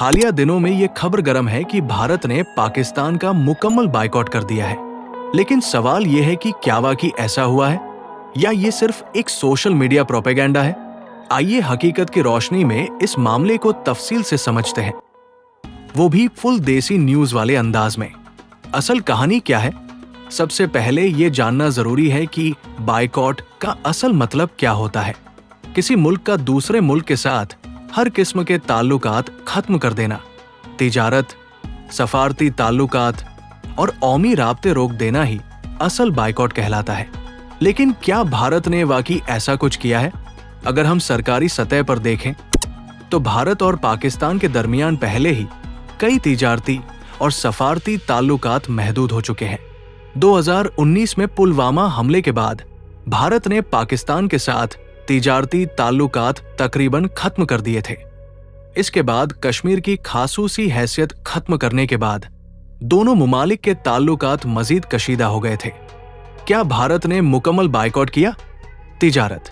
हालिया दिनों में ये खबर गर्म है कि भारत ने पाकिस्तान का मुकम्मल बायकॉट कर दिया है। लेकिन सवाल ये है कि क्या वाकई ऐसा हुआ है या ये सिर्फ एक सोशल मीडिया प्रोपेगेंडा है। आइए हकीकत की रोशनी में इस मामले को तफसील से समझते हैं, वो भी फुल देसी न्यूज वाले अंदाज में। असल कहानी क्या है? सबसे पहले ये जानना जरूरी है कि बायकॉट का असल मतलब क्या होता है। किसी मुल्क का दूसरे मुल्क के साथ हर किस्म के ताल्लुकात खत्म कर देना, तिजारत, सफारती ताल्लुकात और कौमी राब्ते रोक देना ही असल बायकॉट कहलाता है। लेकिन क्या भारत ने वाकई ऐसा कुछ किया है? अगर हम सरकारी सतह पर देखें तो भारत और पाकिस्तान के दरमियान पहले ही कई तिजारती और सफारती ताल्लुकात महदूद हो चुके हैं। 2019 में पुलवामा हमले के बाद भारत ने पाकिस्तान के साथ तिजारती ताल्लुकात तकरीबन खत्म कर दिए थे। इसके बाद कश्मीर की खासूसी हैसियत खत्म करने के बाद दोनों मुमालिक के ताल्लुकात मजीद कशीदा हो गए थे। क्या भारत ने मुकम्मल बायकॉट किया? तिजारत।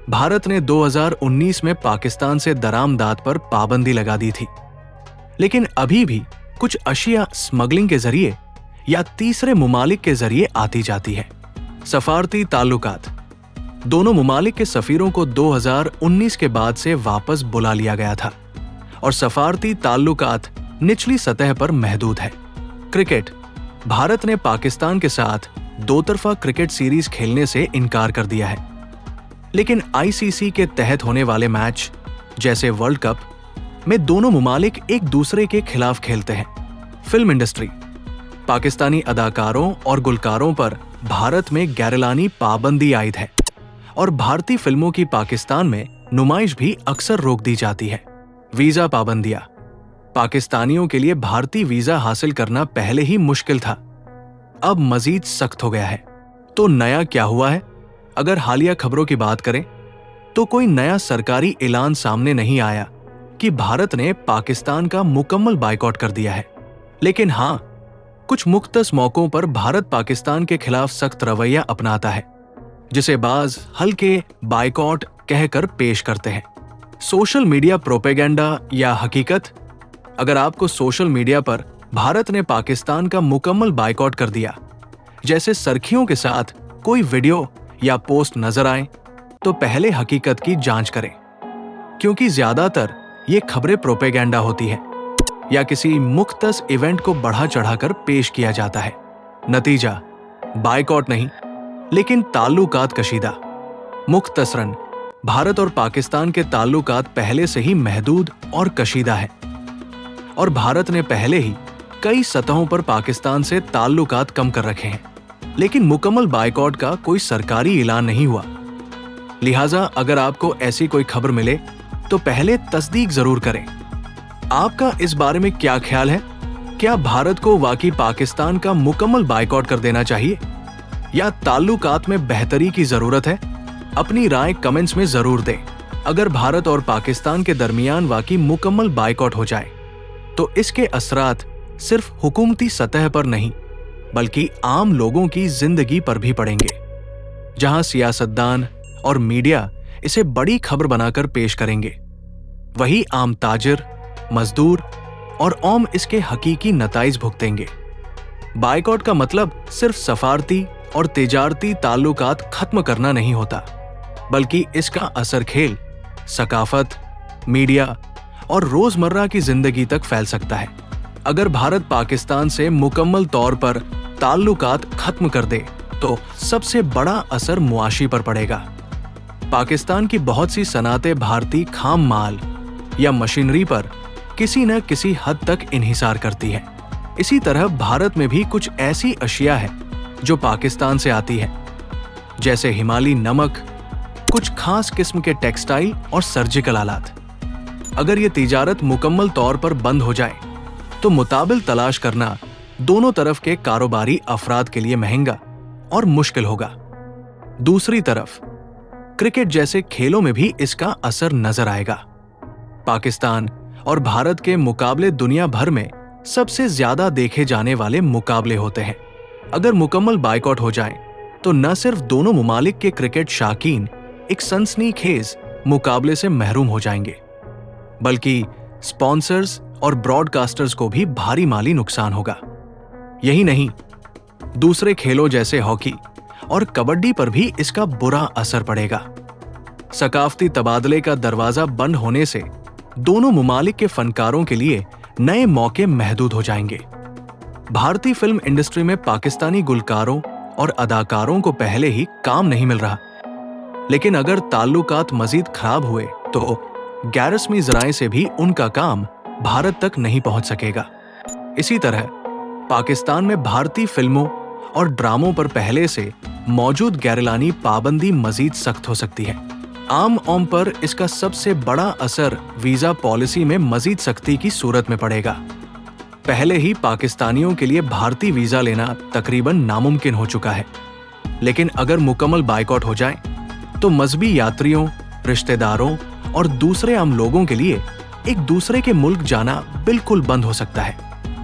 भारत ने 2019 में पाकिस्तान से दरामदात पर पाबंदी लगा दी थी, लेकिन अभी भी कुछ अशिया स्मगलिंग के जरिए या तीसरे मुमालिक के जरिए आती जाती है। सफारती ताल्लुकात। दोनों मुमालिक के सफीरों को 2019 के बाद से वापस बुला लिया गया था और सफारती ताल्लुकात निचली सतह पर महदूद है। क्रिकेट। भारत ने पाकिस्तान के साथ दो तरफा क्रिकेट सीरीज खेलने से इनकार कर दिया है, लेकिन आईसीसी के तहत होने वाले मैच जैसे वर्ल्ड कप में दोनों मुमालिक एक दूसरे के खिलाफ खेलते हैं। Film industry. पाकिस्तानी अदाकारों और गुलकारों पर भारत में गैरलानी पाबंदी आयद है और भारतीय फिल्मों की पाकिस्तान में नुमाइश भी अक्सर रोक दी जाती है। वीजा पाबंदियां। पाकिस्तानियों के लिए भारतीय वीजा हासिल करना पहले ही मुश्किल था, अब मजीद सख्त हो गया है। तो नया क्या हुआ है? अगर हालिया खबरों की बात करें तो कोई नया सरकारी ऐलान सामने नहीं आया कि भारत ने पाकिस्तान का मुकम्मल बायकॉट कर दिया है। लेकिन हाँ, कुछ मुख्तस मौकों पर भारत पाकिस्तान के खिलाफ सख्त रवैया अपनाता है, जिसे बाज हल्के बायकॉट कहकर पेश करते हैं। सोशल मीडिया प्रोपेगेंडा या हकीकत। अगर आपको सोशल मीडिया पर भारत ने पाकिस्तान का मुकम्मल बायकॉट कर दिया जैसे सरखियों के साथ कोई वीडियो या पोस्ट नजर आए तो पहले हकीकत की जांच करें, क्योंकि ज्यादातर ये खबरें प्रोपेगेंडा होती है या किसी मुख्तस इवेंट को बढ़ा चढ़ाकर पेश किया जाता है। नतीजा बायकॉट नहीं, लेकिन ताल्लुकात कशीदा। मुख्तसरन भारत और पाकिस्तान के ताल्लुकात पहले से ही महदूद और कशीदा है और भारत ने पहले ही कई सतहों पर पाकिस्तान से ताल्लुकात कम कर रखे हैं, लेकिन मुकम्मल बायकॉट का कोई सरकारी ऐलान नहीं हुआ। लिहाजा अगर आपको ऐसी कोई खबर मिले तो पहले तस्दीक जरूर करें। आपका इस बारे में क्या ख्याल है? क्या भारत को वाकई पाकिस्तान का मुकम्मल बायकॉट कर देना चाहिए या ताल्लुकात में बेहतरी की जरूरत है? अपनी राय कमेंट्स में जरूर दें। अगर भारत और पाकिस्तान के दरमियान वाकई मुकम्मल बायकॉट हो जाए तो इसके असरात सिर्फ हुकूमती सतह पर नहीं बल्कि आम लोगों की जिंदगी पर भी पड़ेंगे। जहां सियासतदान और मीडिया इसे बड़ी खबर बनाकर पेश करेंगे, वही आम ताजिर, मजदूर और कौम इसके हकीकी नताइज भुगतेंगे। बायकॉट का मतलब सिर्फ सफारती और तिजारती ताल्लुकात खत्म करना नहीं होता, बल्कि इसका असर खेल, सकाफत, मीडिया और रोजमर्रा की जिंदगी तक फैल सकता है। अगर भारत पाकिस्तान से मुकम्मल तौर पर ताल्लुकात खत्म कर दे तो सबसे बड़ा असर मुआशी पर पड़ेगा। पाकिस्तान की बहुत सी सनातें भारतीय खाम माल या मशीनरी पर किसी न किसी हद तक इन्हिसार करती है। इसी तरह भारत में भी कुछ ऐसी अशिया है जो पाकिस्तान से आती है, जैसे हिमालयी नमक, कुछ खास किस्म के टेक्सटाइल और सर्जिकल आलात। अगर ये तिजारत मुकम्मल तौर पर बंद हो जाए तो मुताबिल तलाश करना दोनों तरफ के कारोबारी अफराद के लिए महंगा और मुश्किल होगा। दूसरी तरफ क्रिकेट जैसे खेलों में भी इसका असर नजर आएगा। पाकिस्तान और भारत के मुकाबले दुनिया भर में सबसे ज्यादा देखे जाने वाले मुकाबले होते हैं। अगर मुकम्मल बायकॉट हो जाए तो न सिर्फ दोनों मुमालिक के क्रिकेट शाकीन एक सनसनीखेज मुकाबले से महरूम हो जाएंगे, बल्कि स्पॉन्सर्स और ब्रॉडकास्टर्स को भी भारी माली नुकसान होगा। यही नहीं, दूसरे खेलों जैसे हॉकी और कबड्डी पर भी इसका बुरा असर पड़ेगा। सकाफती तबादले का दरवाजा बंद होने से दोनों मुमालिक के फनकारों के लिए नए मौके महदूद हो जाएंगे। भारतीय फिल्म इंडस्ट्री में पाकिस्तानी गुलकारों और अदाकारों को पहले ही काम नहीं मिल रहा, लेकिन अगर ताल्लुकात मजीद खराब हुए तो गैरस्मी जराए से भी उनका काम भारत तक नहीं पहुंच सकेगा। इसी तरह पाकिस्तान में भारतीय फिल्मों और ड्रामों पर पहले से मौजूद गैरलानी पाबंदी मजीद सख्त हो सकती है। आम ओम पर इसका सबसे बड़ा असर वीजा पॉलिसी में मजीद सख्ती की सूरत में पड़ेगा। पहले ही पाकिस्तानियों के लिए भारतीय वीजा लेना तकरीबन नामुमकिन हो चुका है, लेकिन अगर मुकम्मल बायकॉट हो जाए तो मजहबी यात्रियों, रिश्तेदारों और दूसरे आम लोगों के लिए एक दूसरे के मुल्क जाना बिल्कुल बंद हो सकता है।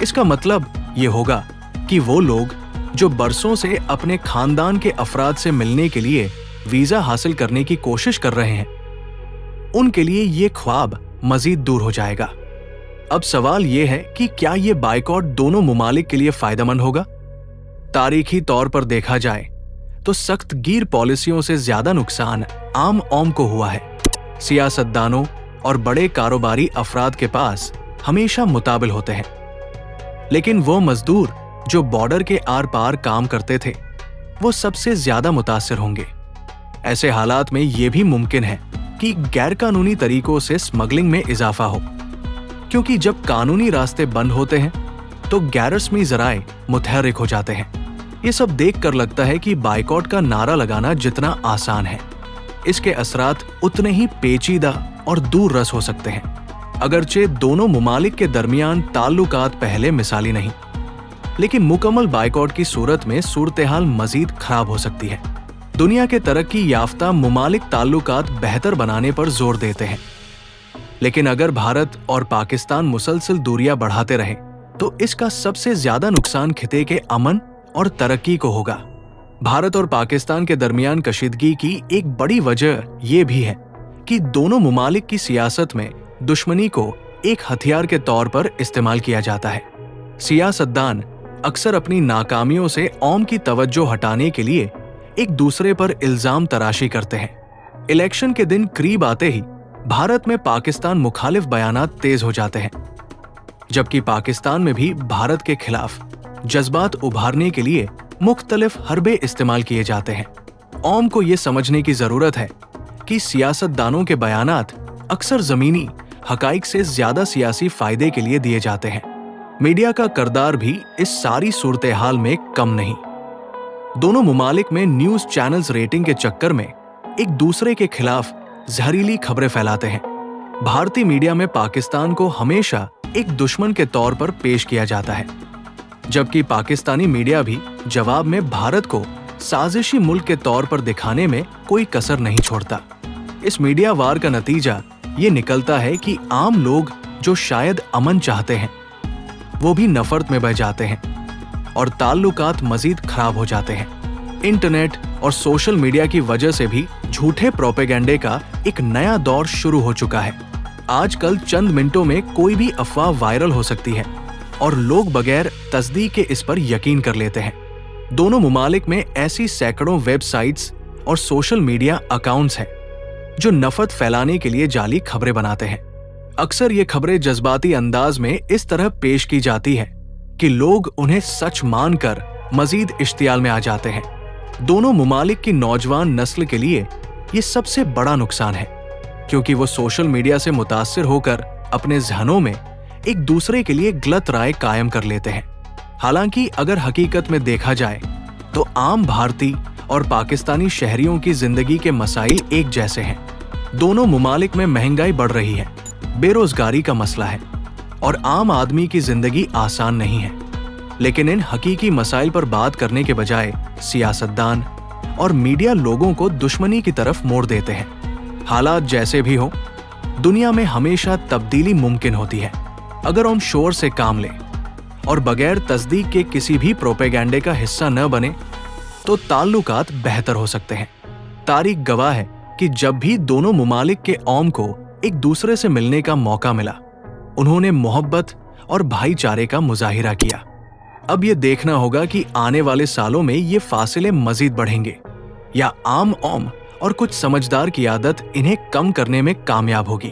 इसका मतलब ये होगा कि वो लोग जो बरसों से अपने खानदान के अफराद से मिलने के लिए वीजा हासिल करने की कोशिश कर रहे हैं, उनके लिए ये ख्वाब मजीद दूर हो जाएगा। अब सवाल ये है कि क्या ये बायकॉट दोनों मुमालिक के लिए फायदेमंद होगा? तारीखी तौर पर देखा जाए तो सख्त गिर पॉलिसियों से ज्यादा नुकसान आम ओम को हुआ है। सियासतदानों और बड़े कारोबारी अफराद के पास हमेशा मुताबिल होते हैं, लेकिन वो मजदूर जो बॉर्डर के आर पार काम करते थे वो सबसे ज्यादा मुतासिर होंगे। ऐसे हालात में यह भी मुमकिन है कि गैरकानूनी तरीकों से स्मगलिंग में इजाफा हो, क्योंकि जब कानूनी रास्ते बंद होते हैं तो गैररस्मी जराए मुतहर्रिक हो जाते हैं। ये सब देखकर लगता है कि बायकॉट का नारा लगाना जितना आसान है, इसके असरात उतने ही पेचीदा और दूर रस हो सकते हैं। अगरचे दोनों मुमालिक के दरमियान ताल्लुकात पहले मिसाली नहीं, लेकिन मुकम्मल बायकॉट की सूरत में सूरत-ए-हाल मजीद खराब हो सकती है। दुनिया के तरक्की याफ्ता मुमालिक ताल्लुकात बेहतर बनाने पर जोर देते हैं, लेकिन अगर भारत और पाकिस्तान मुसलसल दूरियां बढ़ाते रहें तो इसका सबसे ज्यादा नुकसान खिते के अमन और तरक्की को होगा। भारत और पाकिस्तान के दरमियान कशीदगी की एक बड़ी वजह यह भी है कि दोनों मुमालिक की सियासत में दुश्मनी को एक हथियार के तौर पर इस्तेमाल किया जाता है। सियासतदान अक्सर अपनी नाकामियों से ओम की तवज्जो हटाने के लिए एक दूसरे पर इल्जाम तराशी करते हैं। इलेक्शन के दिन करीब आते ही भारत में पाकिस्तान मुखालिफ बयानात तेज हो जाते हैं, जबकि पाकिस्तान में भी भारत के खिलाफ जज्बात उभारने के लिए मुख्तलिफ हरबे इस्तेमाल किए जाते हैं। ओम को यह समझने की जरूरत है कि सियासतदानों के बयानात अक्सर जमीनी हकाइक से ज्यादा सियासी फायदे के लिए दिए जाते हैं। मीडिया का किरदार भी इस सारी सूरत-ए-हाल में कम नहीं। दोनों मुमालिक में न्यूज चैनल्स रेटिंग के चक्कर में एक दूसरे के खिलाफ जहरीली खबरें फैलाते हैं। भारतीय मीडिया में पाकिस्तान को हमेशा एक दुश्मन के तौर पर पेश किया जाता है, जबकि पाकिस्तानी मीडिया भी जवाब में भारत को साजिशी मुल्क के तौर पर दिखाने में कोई कसर नहीं छोड़ता। इस मीडिया वार का नतीजा ये निकलता है कि आम लोग जो शायद अमन चाहते हैं वो भी नफरत में बह जाते हैं और ताल्लुकात मजीद खराब हो जाते हैं। इंटरनेट और सोशल मीडिया की वजह से भी झूठे प्रोपेगेंडे का एक नया दौर शुरू हो चुका है। आजकल चंद मिनटों में कोई भी अफवाह वायरल हो सकती है और लोग बगैर तस्दीक के इस पर यकीन कर लेते हैं। दोनों मुमालिक में ऐसी सैकड़ों वेबसाइट्स और सोशल मीडिया अकाउंट्स हैं जो नफरत फैलाने के लिए जाली खबरें बनाते हैं। अक्सर ये खबरें जज्बाती अंदाज में इस तरह पेश की जाती है कि लोग उन्हें सच मानकर मजीद इश्तियाल में आ जाते हैं। दोनों मुमालिक की नौजवान नस्ल के लिए ये सबसे बड़ा नुकसान है, क्योंकि वो सोशल मीडिया से मुतासिर होकर अपने जहनों में एक दूसरे के लिए गलत राय कायम कर लेते हैं। हालांकि अगर हकीकत में देखा जाए तो आम भारतीय और पाकिस्तानी शहरियों की जिंदगी के मसाइल एक जैसे हैं। दोनों मुमालिक में महंगाई बढ़ रही है, बेरोजगारी का मसला है और आम आदमी की जिंदगी आसान नहीं है। लेकिन इन हकीकी मसाइल पर बात करने के बजाय सियासतदान और मीडिया लोगों को दुश्मनी की तरफ मोड़ देते हैं। हालात जैसे भी हो, दुनिया में हमेशा तब्दीली मुमकिन होती है अगर हम शोर से काम लें और बगैर तस्दीक के किसी भी प्रोपेगेंडे का हिस्सा न बने तो ताल्लुकात बेहतर हो सकते हैं। तारीख गवाह है कि जब भी दोनों मुमालिक के औम को एक दूसरे से मिलने का मौका मिला, उन्होंने मोहब्बत और भाईचारे का मुजाहिरा किया। अब ये देखना होगा कि आने वाले सालों में ये फासले मजीद बढ़ेंगे या आम ओम और कुछ समझदार की आदत इन्हें कम करने में कामयाब होगी।